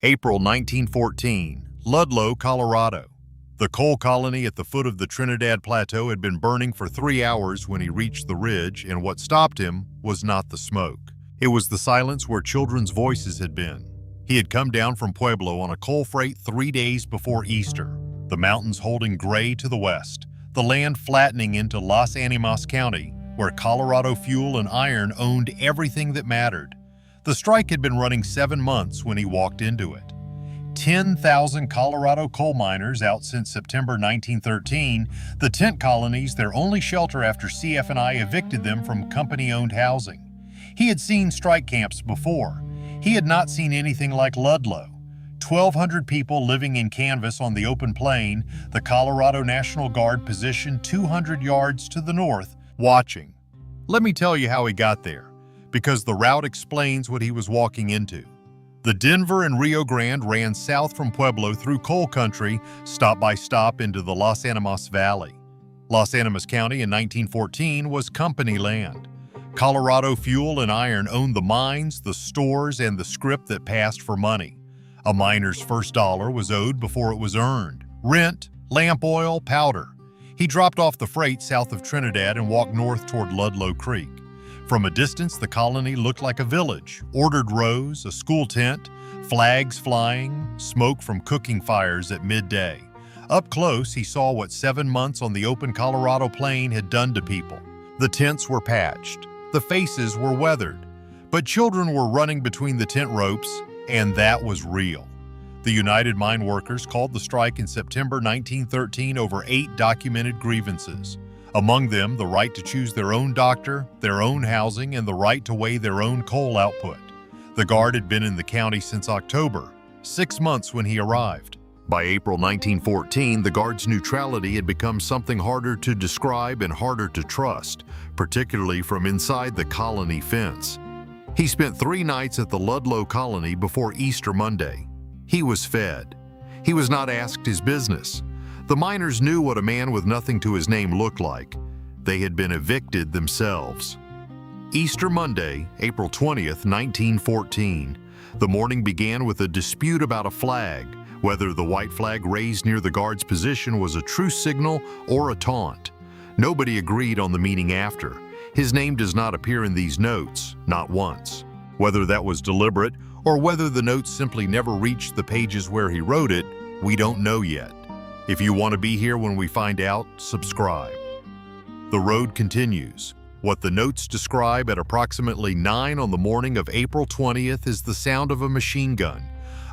April 1914, Ludlow, Colorado. The coal colony at the foot of the Trinidad Plateau had been burning for 3 hours when he reached the ridge, and what stopped him was not the smoke. It was the silence where children's voices had been. He had come down from Pueblo on a coal freight 3 days before Easter, the mountains holding gray to the west, the land flattening into Las Animas County, where Colorado Fuel and Iron owned everything that mattered. The strike had been running 7 months when he walked into it. 10,000 Colorado coal miners out since September 1913, the tent colonies their only shelter after CF&I evicted them from company-owned housing. He had seen strike camps before. He had not seen anything like Ludlow. 1,200 people living in canvas on the open plain, the Colorado National Guard positioned 200 yards to the north, watching. Let me tell you how he got there, because the route explains what he was walking into. The Denver and Rio Grande ran south from Pueblo through coal country, stop by stop into the Las Animas Valley. Las Animas County in 1914 was company land. Colorado Fuel and Iron owned the mines, the stores, and the scrip that passed for money. A miner's first dollar was owed before it was earned. Rent, lamp oil, powder. He dropped off the freight south of Trinidad and walked north toward Ludlow Creek. From a distance, the colony looked like a village. Ordered rows, a school tent, flags flying, smoke from cooking fires at midday. Up close, he saw what 7 months on the open Colorado plain had done to people. The tents were patched. The faces were weathered. But children were running between the tent ropes, and that was real. The United Mine Workers called the strike in September 1913 over 8 documented grievances. Among them, the right to choose their own doctor, their own housing, and the right to weigh their own coal output. The Guard had been in the county since October, 6 months when he arrived. By April 1914, the Guard's neutrality had become something harder to describe and harder to trust, particularly from inside the colony fence. He spent 3 nights at the Ludlow colony before Easter Monday. He was fed. He was not asked his business. The miners knew what a man with nothing to his name looked like. They had been evicted themselves. Easter Monday, April 20th, 1914. The morning began with a dispute about a flag, whether the white flag raised near the Guard's position was a truce signal or a taunt. Nobody agreed on the meaning after. His name does not appear in these notes, not once. Whether that was deliberate or whether the notes simply never reached the pages where he wrote it, we don't know yet. If you want to be here when we find out, subscribe. The road continues. What the notes describe at approximately 9 on the morning of April 20th is the sound of a machine gun,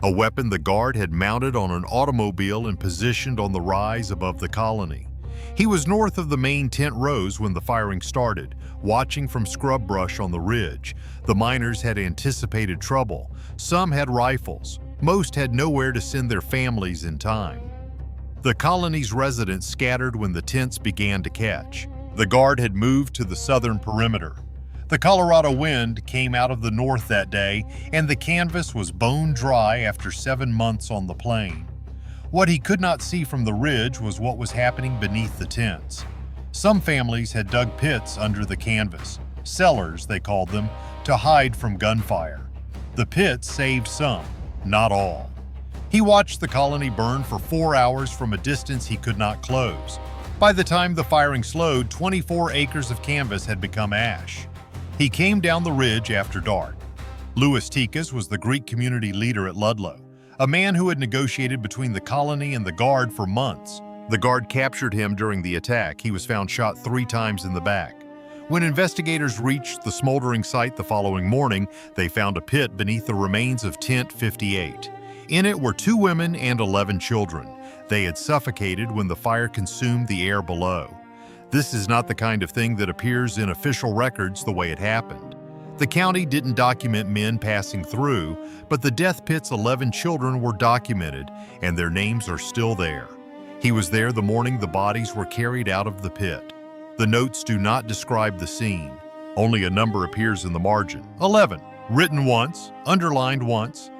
a weapon the Guard had mounted on an automobile and positioned on the rise above the colony. He was north of the main tent rows when the firing started, watching from scrub brush on the ridge. The miners had anticipated trouble. Some had rifles. Most had nowhere to send their families in time. The colony's residents scattered when the tents began to catch. The Guard had moved to the southern perimeter. The Colorado wind came out of the north that day, and the canvas was bone dry after 7 months on the plain. What he could not see from the ridge was what was happening beneath the tents. Some families had dug pits under the canvas, cellars they called them, to hide from gunfire. The pits saved some, not all. He watched the colony burn for 4 hours from a distance he could not close. By the time the firing slowed, 24 acres of canvas had become ash. He came down the ridge after dark. Louis Tikas was the Greek community leader at Ludlow, a man who had negotiated between the colony and the Guard for months. The Guard captured him during the attack. He was found shot 3 times in the back. When investigators reached the smoldering site the following morning, they found a pit beneath the remains of Tent 58. In it were 2 women and 11 children. They had suffocated when the fire consumed the air below. This is not the kind of thing that appears in official records the way it happened. The county didn't document men passing through, but the death pit's 11 children were documented, and their names are still there. He was there the morning the bodies were carried out of the pit. The notes do not describe the scene. Only a number appears in the margin. 11. Written once, underlined once.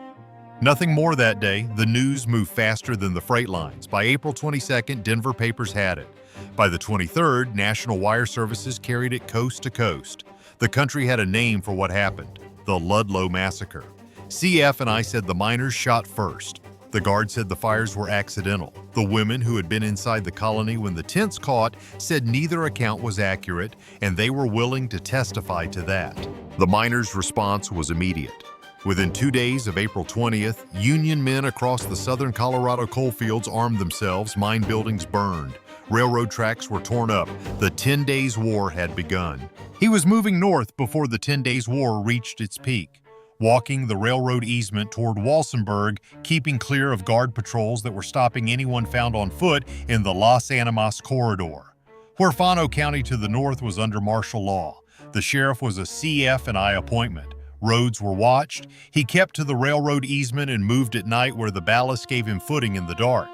Nothing more that day. The news moved faster than the freight lines. By April 22nd, Denver papers had it. By the 23rd, National Wire Services carried it coast to coast. The country had a name for what happened: the Ludlow Massacre. CF and I said the miners shot first. The guard said the fires were accidental. The women who had been inside the colony when the tents caught said neither account was accurate, and they were willing to testify to that. The miners' response was immediate. Within 2 days of April 20th, Union men across the southern Colorado coalfields armed themselves, mine buildings burned, railroad tracks were torn up, the 10 Days War had begun. He was moving north before the 10 Days War reached its peak, walking the railroad easement toward Walsenburg, keeping clear of guard patrols that were stopping anyone found on foot in the Las Animas corridor. Huerfano County to the north was under martial law. The sheriff was a CF and I appointment. Roads were watched. He kept to the railroad easement and moved at night where the ballast gave him footing in the dark.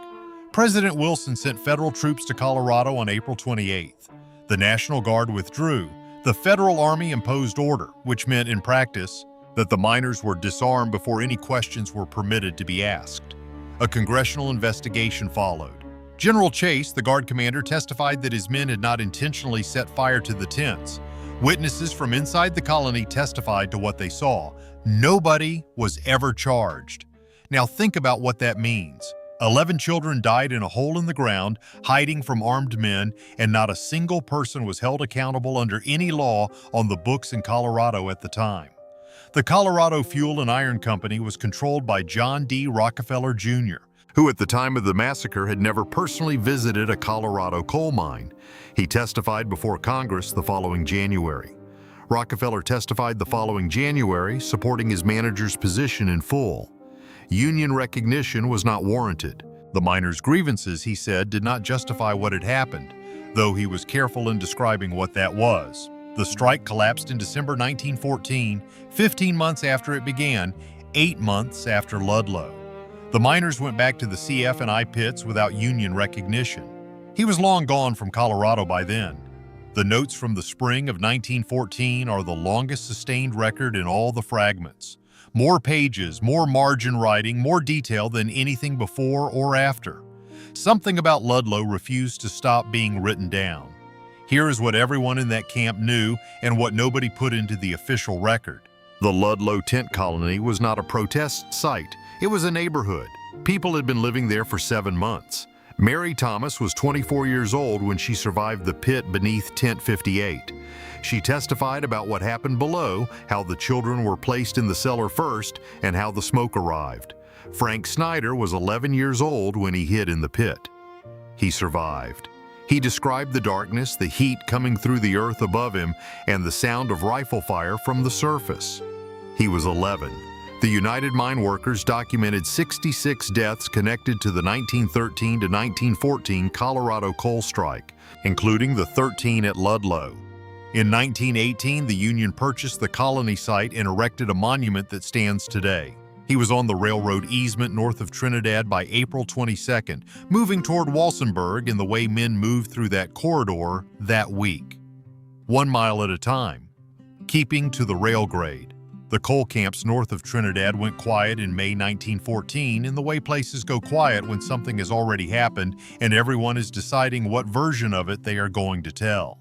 President Wilson sent federal troops to Colorado on April 28th. The National Guard withdrew. The federal army imposed order, which meant in practice that the miners were disarmed before any questions were permitted to be asked. A congressional investigation followed. General Chase, the Guard commander, testified that his men had not intentionally set fire to the tents. Witnesses from inside the colony testified to what they saw. Nobody was ever charged. Now think about what that means. 11 children died in a hole in the ground, hiding from armed men, and not a single person was held accountable under any law on the books in Colorado at the time. The Colorado Fuel and Iron Company was controlled by John D. Rockefeller Jr., who at the time of the massacre had never personally visited a Colorado coal mine. He testified before Congress the following January. Rockefeller testified the following January, supporting his manager's position in full. Union recognition was not warranted. The miners' grievances, he said, did not justify what had happened, though he was careful in describing what that was. The strike collapsed in December 1914, 15 months after it began, 8 months after Ludlow. The miners went back to the CF and I pits without Union recognition. He was long gone from Colorado by then. The notes from the spring of 1914 are the longest sustained record in all the fragments. More pages, more margin writing, more detail than anything before or after. Something about Ludlow refused to stop being written down. Here is what everyone in that camp knew and what nobody put into the official record. The Ludlow tent colony was not a protest site. It was a neighborhood. People had been living there for 7 months. Mary Thomas was 24 years old when she survived the pit beneath Tent 58. She testified about what happened below, how the children were placed in the cellar first, and how the smoke arrived. Frank Snyder was 11 years old when he hid in the pit. He survived. He described the darkness, the heat coming through the earth above him, and the sound of rifle fire from the surface. He was 11. The United Mine Workers documented 66 deaths connected to the 1913 to 1914 Colorado coal strike, including the 13 at Ludlow. In 1918, the Union purchased the colony site and erected a monument that stands today. He was on the railroad easement north of Trinidad by April 22nd, moving toward Walsenburg in the way men moved through that corridor that week. 1 mile at a time, keeping to the rail grade. The coal camps north of Trinidad went quiet in May 1914 in the way places go quiet when something has already happened and everyone is deciding what version of it they are going to tell.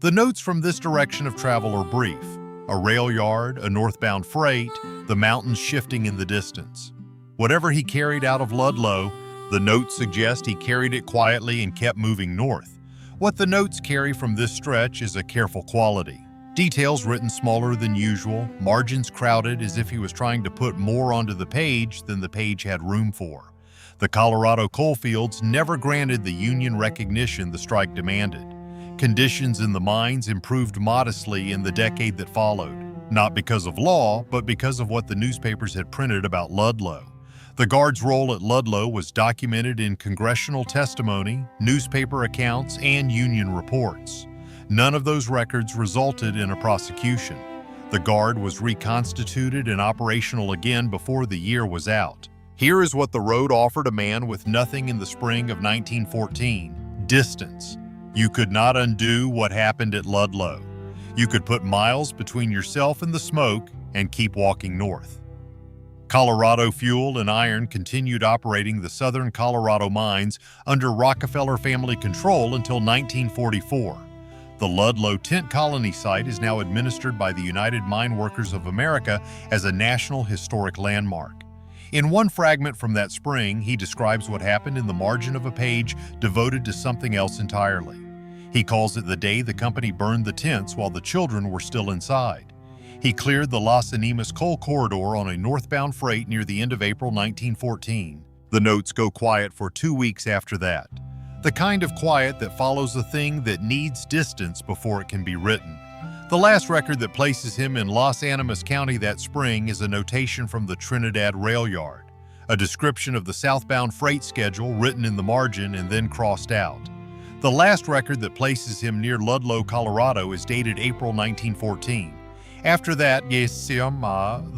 The notes from this direction of travel are brief. A rail yard, a northbound freight, the mountains shifting in the distance. Whatever he carried out of Ludlow, the notes suggest he carried it quietly and kept moving north. What the notes carry from this stretch is a careful quality. Details written smaller than usual, margins crowded as if he was trying to put more onto the page than the page had room for. The Colorado coalfields never granted the Union recognition the strike demanded. Conditions in the mines improved modestly in the decade that followed, not because of law, but because of what the newspapers had printed about Ludlow. The Guard's role at Ludlow was documented in congressional testimony, newspaper accounts, and Union reports. None of those records resulted in a prosecution. The Guard was reconstituted and operational again before the year was out. Here is what the road offered a man with nothing in the spring of 1914: distance. You could not undo what happened at Ludlow. You could put miles between yourself and the smoke and keep walking north. Colorado Fuel and Iron continued operating the southern Colorado mines under Rockefeller family control until 1944. The Ludlow tent colony site is now administered by the United Mine Workers of America as a National Historic Landmark. In one fragment from that spring, he describes what happened in the margin of a page devoted to something else entirely. He calls it the day the company burned the tents while the children were still inside. He cleared the Las Animas coal corridor on a northbound freight near the end of April 1914. The notes go quiet for 2 weeks after that. The kind of quiet that follows a thing that needs distance before it can be written. The last record that places him in Las Animas County that spring is a notation from the Trinidad rail yard, a description of the southbound freight schedule written in the margin and then crossed out. The last record that places him near Ludlow, Colorado is dated April 1914. After that, the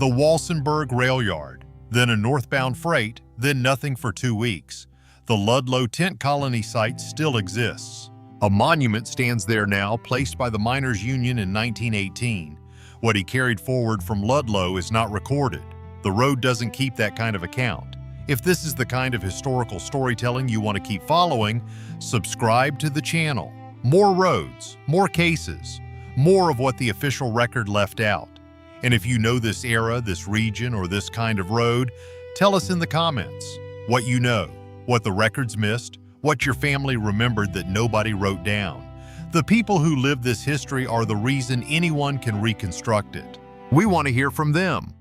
Walsenburg rail yard, then a northbound freight, then nothing for 2 weeks. The Ludlow tent colony site still exists. A monument stands there now, placed by the Miners' Union in 1918. What he carried forward from Ludlow is not recorded. The road doesn't keep that kind of account. If this is the kind of historical storytelling you want to keep following, subscribe to the channel. More roads, more cases, more of what the official record left out. And if you know this era, this region, or this kind of road, tell us in the comments what you know, what the records missed, what your family remembered that nobody wrote down. The people who lived this history are the reason anyone can reconstruct it. We want to hear from them.